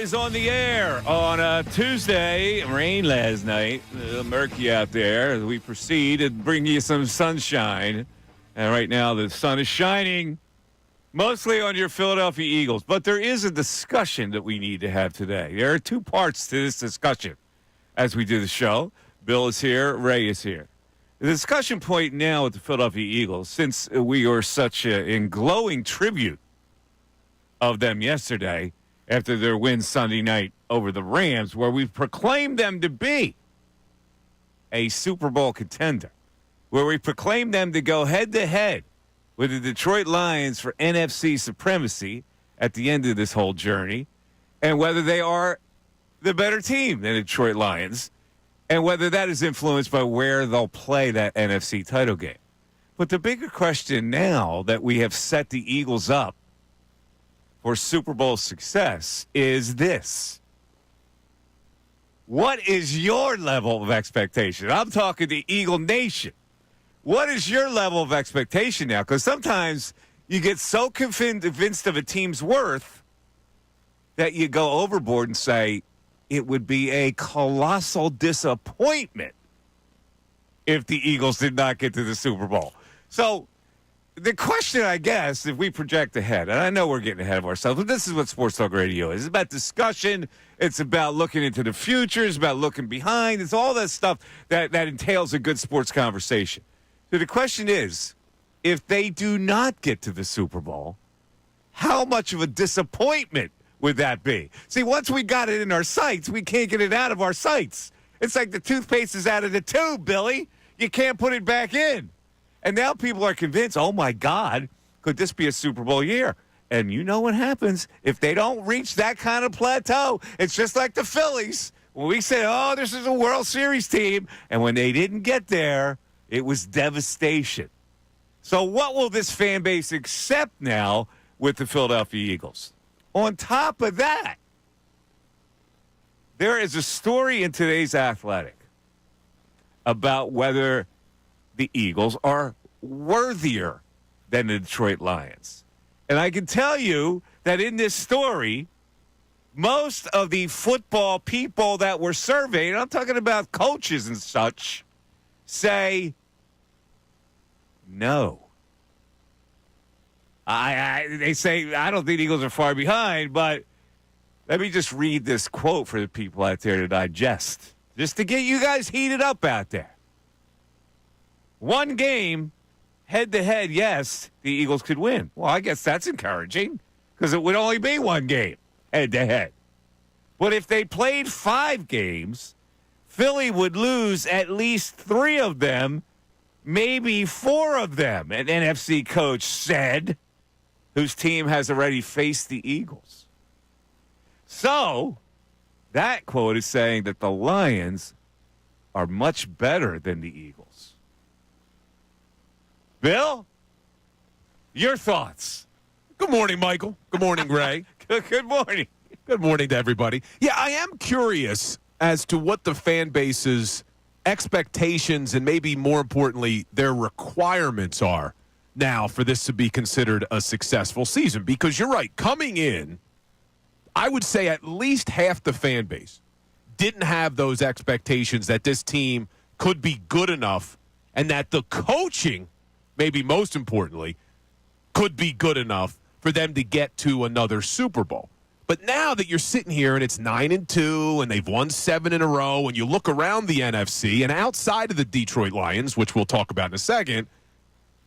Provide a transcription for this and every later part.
is on the air on a Tuesday. Rain last night. A little murky out there as we proceed and bring you some sunshine. And right now the sun is shining mostly on your Philadelphia Eagles. But there is a discussion that we need to have today. There are two parts to this discussion as we do the show. Bill is here. Ray is here. The discussion point now with the Philadelphia Eagles, since we are such in glowing tribute of them yesterday after their win Sunday night over the Rams, where we proclaimed them to be a Super Bowl contender, where we proclaimed them to go head-to-head with the Detroit Lions for NFC supremacy at the end of this whole journey, and whether they are the better team than the Detroit Lions, and whether that is influenced by where they'll play that NFC title game. But the bigger question now that we have set the Eagles up for Super Bowl success is this. What is your level of expectation? I'm talking to Eagle Nation. What is your level of expectation now? Because sometimes you get so convinced of a team's worth that you go overboard and say, it would be a colossal disappointment if the Eagles did not get to the Super Bowl. So the question, I guess, if we project ahead, and I know we're getting ahead of ourselves, but this is what Sports Talk Radio is. It's about discussion. It's about looking into the future. It's about looking behind. It's all that stuff that entails a good sports conversation. So the question is, if they do not get to the Super Bowl, how much of a disappointment would that be? See, once we got it in our sights, we can't get it out of our sights. It's like the toothpaste is out of the tube, Billy. You can't put it back in. And now people are convinced, oh, my God, could this be a Super Bowl year? And you know what happens if they don't reach that kind of plateau. It's just like the Phillies. When we said, oh, this is a World Series team, and when they didn't get there, it was devastation. So what will this fan base accept now with the Philadelphia Eagles? On top of that, there is a story in today's Athletic about whether the Eagles are worthier than the Detroit Lions. And I can tell you that in this story, most of the football people that were surveyed, I'm talking about coaches and such, say no. They say, I don't think the Eagles are far behind, but let me just read this quote for the people out there to digest, just to get you guys heated up out there. One game, head-to-head, yes, the Eagles could win. Well, I guess that's encouraging because it would only be one game, head-to-head. But if they played 5 games, Philly would lose at least 3 of them, maybe 4 of them, an NFC coach said, whose team has already faced the Eagles. So, that quote is saying that the Lions are much better than the Eagles. Bill, your thoughts? Good morning, Michael. Good morning, Ray. Good morning. Good morning to everybody. Yeah, I am curious as to what the fan base's expectations and maybe more importantly, their requirements are now for this to be considered a successful season. Because you're right, coming in, I would say at least half the fan base didn't have those expectations that this team could be good enough and that the coaching, maybe most importantly, could be good enough for them to get to another Super Bowl. But now that you're sitting here and it's 9-2 and they've won 7 in a row and you look around the NFC and outside of the Detroit Lions, which we'll talk about in a second,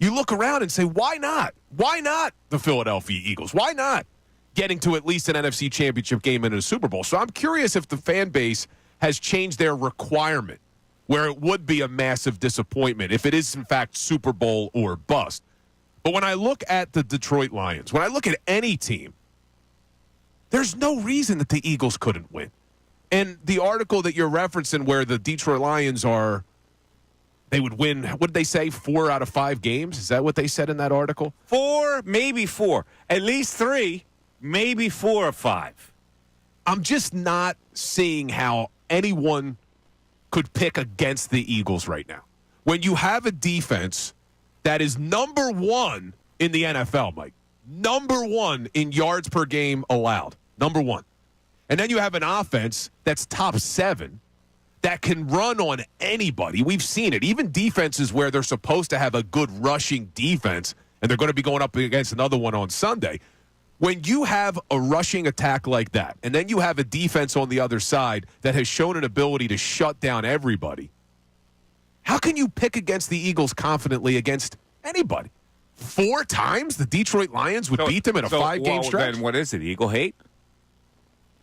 you look around and say, why not? Why not the Philadelphia Eagles? Why not getting to at least an NFC championship game and a Super Bowl? So I'm curious if the fan base has changed their requirement where it would be a massive disappointment if it is, in fact, Super Bowl or bust. But when I look at the Detroit Lions, when I look at any team, there's no reason that the Eagles couldn't win. And the article that you're referencing where the Detroit Lions they would win, what did they say, 4 out of 5 games? Is that what they said in that article? 4, maybe 4. At least 3, maybe 4 or 5. I'm just not seeing how anyone could pick against the Eagles right now. When you have a defense that is number 1 in the NFL, Mike, number 1 in yards per game allowed, number 1. And then you have an offense that's top 7 that can run on anybody. We've seen it. Even defenses where they're supposed to have a good rushing defense, and they're going to be going up against another one on Sunday. When you have a rushing attack like that, and then you have a defense on the other side that has shown an ability to shut down everybody, how can you pick against the Eagles confidently against anybody? 4 times the Detroit Lions would beat them in a 5-game stretch? Then what is it, Eagle hate?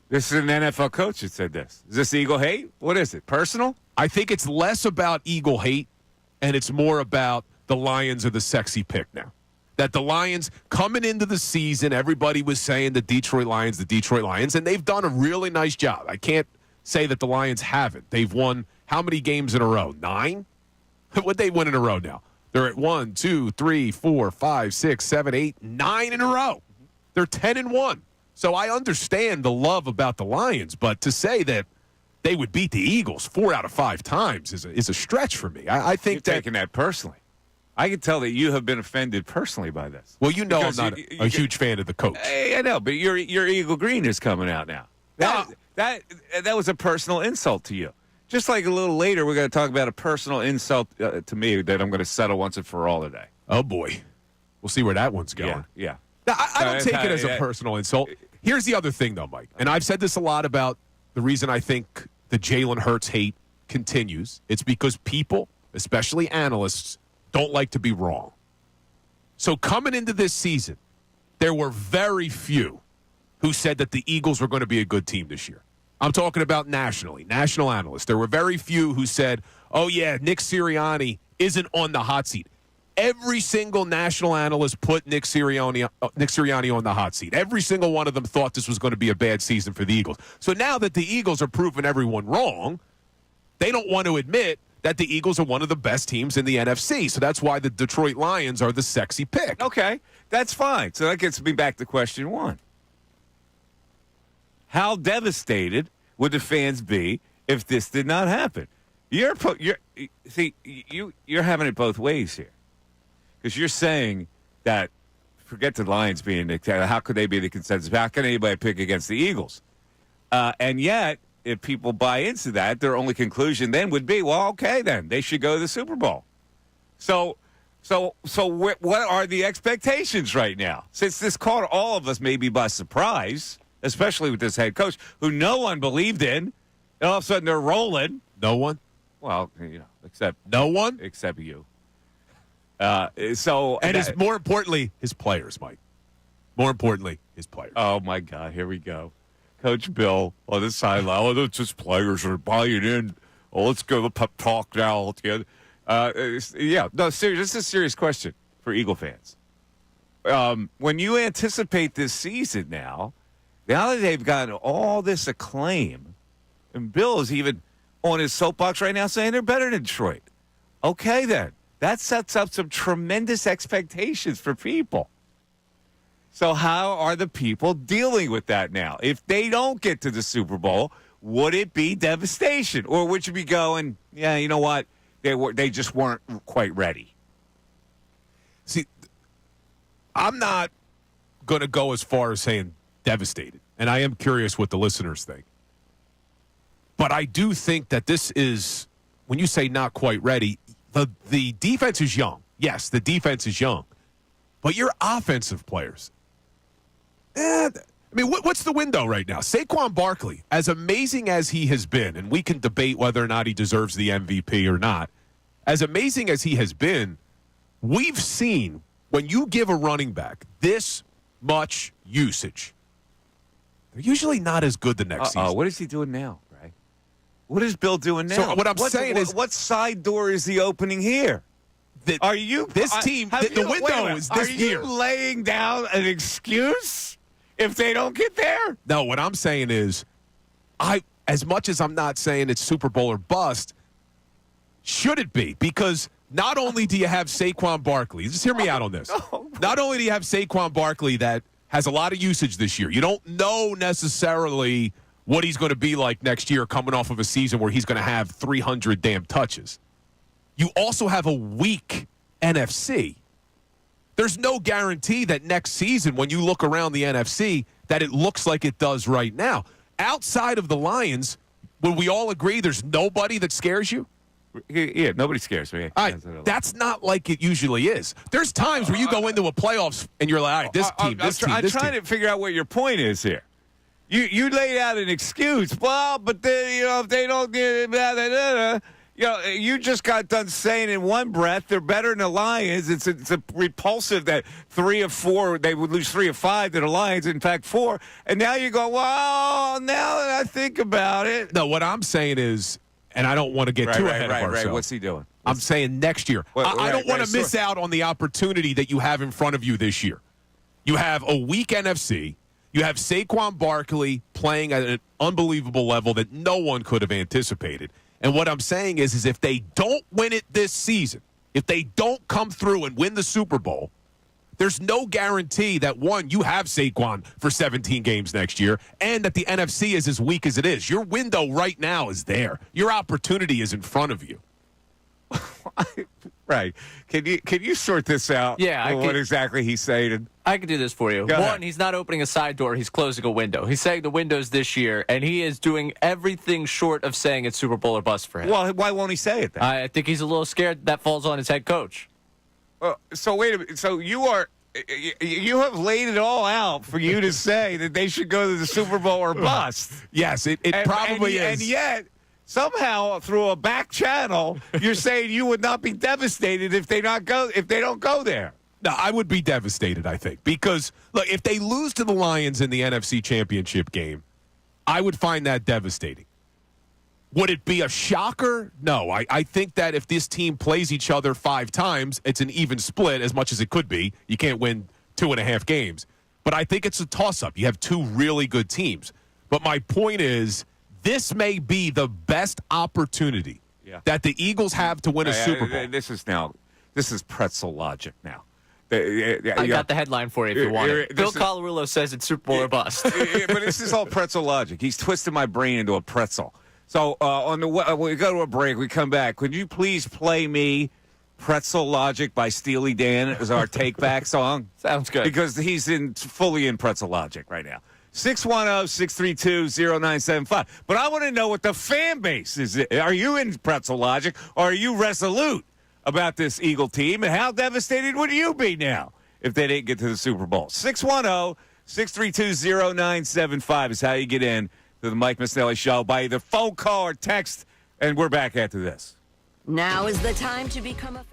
This is an NFL coach that said this. Is this Eagle hate? What is it, personal? I think it's less about Eagle hate, and it's more about the Lions are the sexy pick now. That the Lions, coming into the season, everybody was saying the Detroit Lions, and they've done a really nice job. I can't say that the Lions haven't. They've won how many games in a row? 9? What they win in a row now? They're at 1, 2, 3, 4, 5, 6, 7, 8, 9 in a row. They're 10-1. So I understand the love about the Lions, but to say that they would beat the Eagles 4 out of 5 times is a stretch for me. I think You're taking that personally. I can tell that you have been offended personally by this. Well, you know Because I'm not a huge fan of the coach. Hey, I know, but your Eagle Green is coming out now. That was a personal insult to you. Just like a little later, we're going to talk about a personal insult to me that I'm going to settle once and for all today. Oh, boy. We'll see where that one's going. Yeah. Now, I don't take it as a personal insult. Here's the other thing, though, Mike, and I've said this a lot about the reason I think the Jalen Hurts hate continues. It's because people, especially analysts, don't like to be wrong. So coming into this season, there were very few who said that the Eagles were going to be a good team this year. I'm talking about nationally, national analysts. There were very few who said, oh, yeah, Nick Sirianni isn't on the hot seat. Every single national analyst put Nick Sirianni on the hot seat. Every single one of them thought this was going to be a bad season for the Eagles. So now that the Eagles are proving everyone wrong, they don't want to admit that the Eagles are one of the best teams in the NFC. So that's why the Detroit Lions are the sexy pick. Okay, that's fine. So that gets me back to question 1. How devastated would the fans be if this did not happen? You're having it both ways here. Because you're saying that, forget the Lions being the, how could they be the consensus? How can anybody pick against the Eagles? And yet, if people buy into that, their only conclusion then would be, well, okay, then they should go to the Super Bowl. So what are the expectations right now? Since this caught all of us maybe by surprise, especially with this head coach who no one believed in, and all of a sudden they're rolling. No one? Well, except no one? Except you. More importantly, his players, Mike. More importantly, his players. Oh, my God. Here we go. Coach Bill on the sideline. Oh, that's just players are buying in. Oh, let's go to pep talk now altogether. This is a serious question for Eagle fans. When you anticipate this season now that they've gotten all this acclaim, and Bill is even on his soapbox right now saying they're better than Detroit. Okay, then. That sets up some tremendous expectations for people. So how are the people dealing with that now? If they don't get to the Super Bowl, would it be devastation? Or would you be going, yeah, you know what? They just weren't quite ready? See, I'm not going to go as far as saying devastated, and I am curious what the listeners think. But I do think that this is, when you say not quite ready, the defense is young. Yes, the defense is young. But your offensive players, what's the window right now? Saquon Barkley, as amazing as he has been, and we can debate whether or not he deserves the MVP or not, as amazing as he has been, we've seen when you give a running back this much usage, they're usually not as good the next season. What is he doing now? What is Bill doing now? So what I'm saying is, what side door is he opening here? The window is this year. Are you laying down an excuse if they don't get there? No, what I'm saying is, as much as I'm not saying it's Super Bowl or bust, should it be? Because not only do you have Saquon Barkley, just hear me out on this. Not only do you have Saquon Barkley that has a lot of usage this year, you don't know necessarily what he's going to be like next year coming off of a season where he's going to have 300 damn touches. You also have a weak NFC. There's no guarantee that next season, when you look around the NFC, that it looks like it does right now. outside of the Lions, would we all agree there's nobody that scares you? Yeah, nobody scares me. All right, that's not like it usually is. There's times where you go into a playoffs and you're like, all right, this team, this team. I'm trying to figure out what your point is here. You laid out an excuse. Well, but then, if they don't get you just got done saying in one breath they're better than the Lions. It's a repulsive that 3 of 4 they would lose 3 of 5 to the Lions. In fact, 4. And now you go, well, now that I think about it. No, what I'm saying is, and I don't want to get too ahead of ourselves. Right. What's he doing? I'm saying next year. I don't want to miss out on the opportunity that you have in front of you this year. You have a weak NFC. You have Saquon Barkley playing at an unbelievable level that no one could have anticipated. And what I'm saying is if they don't win it this season, if they don't come through and win the Super Bowl, there's no guarantee that, one, you have Saquon for 17 games next year, and that the NFC is as weak as it is. Your window right now is there. Your opportunity is in front of you. Right. Can you sort this out? Yeah. What exactly he's saying? I can do this for you. Go ahead. One, he's not opening a side door. He's closing a window. He's saying the window's this year, and he is doing everything short of saying it's Super Bowl or bust for him. Well, why won't he say it then? I think he's a little scared that falls on his head coach. So wait a minute. So you have laid it all out for you to say that they should go to the Super Bowl or bust. Yes, it probably is. And yet, somehow through a back channel, you're saying you would not be devastated if they don't go there. No, I would be devastated, I think, because, look, if they lose to the Lions in the NFC Championship game, I would find that devastating. Would it be a shocker? No. I think that if this team plays each other 5 times, it's an even split as much as it could be. You can't win 2.5 games. But I think it's a toss-up. You have 2 really good teams. But my point is, this may be the best opportunity that the Eagles have to win a Super Bowl. This is pretzel logic now. I got the headline for you if you want it. Bill Colarulo says it's Super Bowl or bust. But this is all pretzel logic. He's twisted my brain into a pretzel. So when we go to a break, we come back. Could you please play me Pretzel Logic by Steely Dan as our take-back song? Sounds good. Because he's fully in Pretzel Logic right now. 610-632-0975. But I want to know what the fan base is. Are you in Pretzel Logic, or are you resolute about this Eagle team? And how devastated would you be now if they didn't get to the Super Bowl? 610-632-0975 is how you get in to the Mike Missanelli Show by either phone call or text. And we're back after this. Now is the time to become a